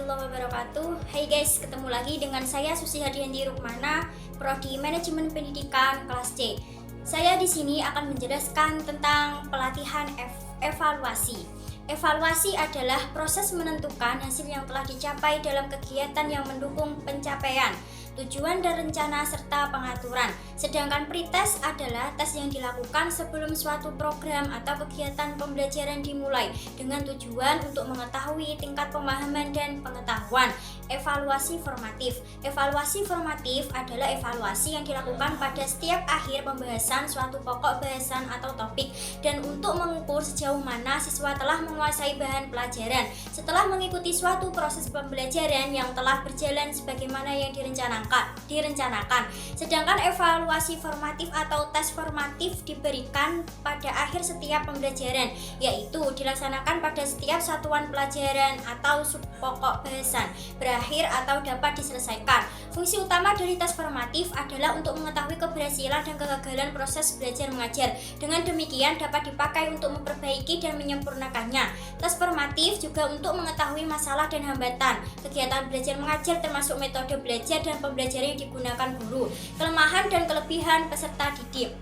warahmatullahi wabarakatuh. Hai guys, ketemu lagi dengan saya Susi Hadianti Rukmana, Prodi Manajemen Pendidikan kelas C. Saya di sini akan menjelaskan tentang pelatihan evaluasi. Evaluasi adalah proses menentukan hasil yang telah dicapai dalam kegiatan yang mendukung pencapaian tujuan dan rencana serta pengaturan. Sedangkan pretest adalah tes yang dilakukan sebelum suatu program atau kegiatan pembelajaran dimulai dengan tujuan untuk mengetahui tingkat pemahaman dan pengetahuan. Evaluasi formatif. Evaluasi formatif adalah evaluasi yang dilakukan pada setiap akhir pembahasan suatu pokok bahasan atau topik dan untuk mengukur sejauh mana siswa telah menguasai bahan pelajaran setelah mengikuti suatu proses pembelajaran yang telah berjalan sebagaimana yang direncanakan. Sedangkan evaluasi formatif atau tes formatif diberikan pada akhir setiap pembelajaran, yaitu dilaksanakan pada setiap satuan pelajaran atau subpokok bahasan berakhir atau dapat diselesaikan. Fungsi utama dari tes formatif adalah untuk mengetahui keberhasilan dan kegagalan proses belajar mengajar. Dengan demikian dapat dipakai untuk memperbaiki dan menyempurnakannya. Tes formatif juga untuk mengetahui masalah dan hambatan kegiatan belajar mengajar termasuk metode belajar dan pembelajaran yang digunakan guru, kelemahan dan kelebihan peserta didik.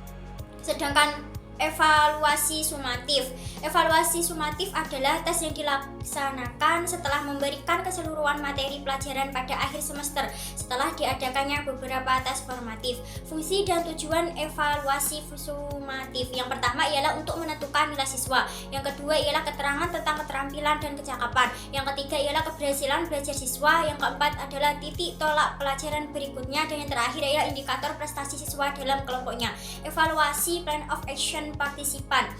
Sedangkan evaluasi sumatif. Evaluasi sumatif adalah tes yang dilaksanakan setelah memberikan keseluruhan materi pelajaran pada akhir semester setelah diadakannya beberapa tes formatif. Fungsi dan tujuan evaluasi sumatif. Yang pertama ialah untuk menentukan nilai siswa. Yang kedua ialah keterangan tentang keterampilan dan kecakapan. Yang ketiga ialah keberhasilan belajar siswa. Yang keempat adalah titik tolak pelajaran berikutnya, dan yang terakhir ialah indikator prestasi siswa dalam kelompoknya. Evaluasi plan of action partisipan.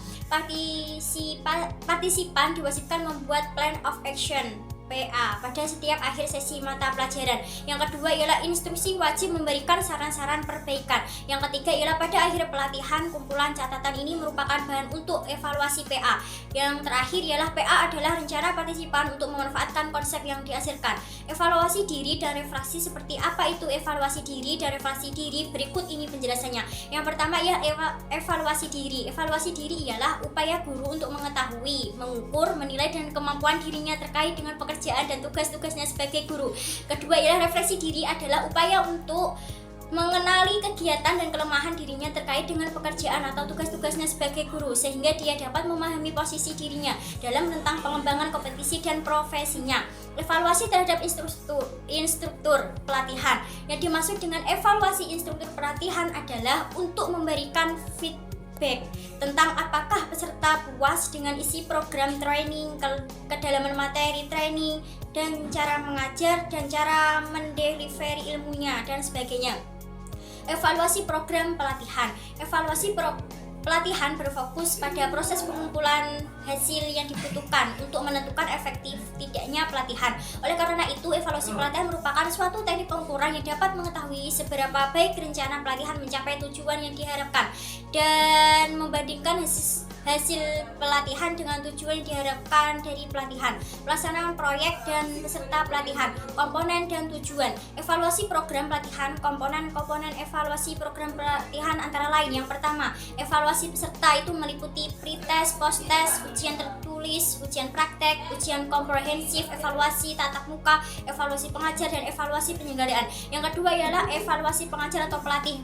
Partisipan diwajibkan membuat plan of action PA pada setiap akhir sesi mata pelajaran. Yang kedua ialah instruksi wajib memberikan saran-saran perbaikan. Yang ketiga ialah pada akhir pelatihan kumpulan catatan ini merupakan bahan untuk evaluasi PA. Yang terakhir ialah PA adalah rencana partisipan untuk memanfaatkan konsep yang dihasilkan. Evaluasi diri dan refleksi. Seperti apa itu evaluasi diri dan refleksi diri? Berikut ini penjelasannya. Yang pertama ialah evaluasi diri. Evaluasi diri ialah upaya guru untuk mengetahui, mengukur, menilai dan kemampuan dirinya terkait dengan pekerjaan dan tugas-tugasnya sebagai guru. Kedua ialah refleksi diri adalah upaya untuk mengenali kegiatan dan kelemahan dirinya terkait dengan pekerjaan atau tugas-tugasnya sebagai guru sehingga dia dapat memahami posisi dirinya dalam tentang pengembangan kompetisi dan profesinya. Evaluasi terhadap instruktur pelatihan. Yang dimaksud dengan evaluasi instruktur pelatihan adalah untuk memberikan feedback tentang apakah peserta puas dengan isi program training, kedalaman materi training, dan cara mengajar dan cara mendelivery ilmunya dan sebagainya. Evaluasi program pelatihan. Evaluasi pelatihan berfokus pada proses pengumpulan hasil yang dibutuhkan untuk menentukan efektif tidaknya pelatihan. Oleh karena itu, evaluasi pelatihan merupakan suatu teknik pengukuran yang dapat mengetahui seberapa baik rencana pelatihan mencapai tujuan yang diharapkan dan membandingkan hasil pelatihan dengan tujuan yang diharapkan dari pelatihan. Pelaksanaan proyek dan peserta pelatihan, komponen dan tujuan. Evaluasi program pelatihan. Komponen evaluasi program pelatihan antara lain. Yang pertama, evaluasi peserta itu meliputi pretest, posttest, ujian tertulis, ujian praktek, ujian komprehensif, evaluasi tatap muka, evaluasi pengajar, dan evaluasi penyelenggaraan. Yang kedua ialah evaluasi pengajar atau pelatih,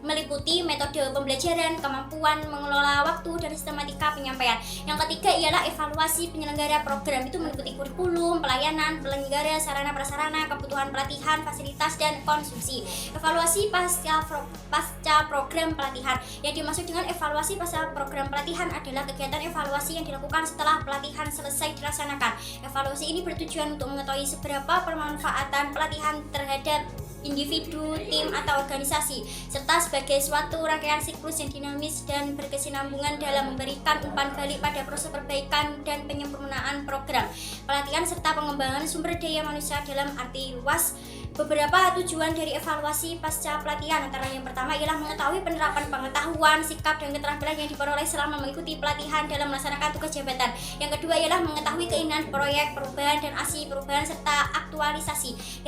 meliputi metode pembelajaran, kemampuan mengelola waktu, dan sistematika penyampaian. Yang ketiga ialah evaluasi penyelenggara program, itu meliputi kurikulum, pelayanan, penyelenggara, sarana prasarana, kebutuhan pelatihan, fasilitas, dan konsumsi. Evaluasi pasca program pelatihan. Yang dimaksud dengan evaluasi pasca program pelatihan adalah kegiatan evaluasi yang dilakukan setelah pelatihan selesai dilaksanakan. Evaluasi ini bertujuan untuk mengetahui seberapa bermanfaatan pelatihan terhadap individu, tim, atau organisasi, serta sebagai suatu rangkaian siklus yang dinamis dan berkesinambungan dalam memberikan umpan balik pada proses perbaikan dan penyempurnaan program pelatihan serta pengembangan sumber daya manusia dalam arti luas. Beberapa tujuan dari evaluasi pasca pelatihan antara yang pertama ialah mengetahui penerapan pengetahuan, sikap, dan keterampilan yang diperoleh selama mengikuti pelatihan dalam melaksanakan tugas jabatan. Yang kedua ialah mengetahui keinginan proyek, perubahan, dan aksi perubahan serta aktualisasi.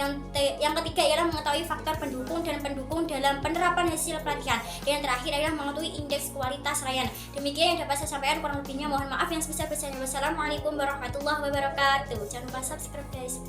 Yang ketiga ialah mengetahui faktor pendukung dan pendukung dalam penerapan hasil pelatihan. Dan yang terakhir adalah mengetahui indeks kualitas layanan. Demikian yang dapat saya sampaikan, kurang lebihnya mohon maaf yang sebesar-besarnya. Wassalamualaikum warahmatullahi wabarakatuh. Jangan lupa subscribe guys.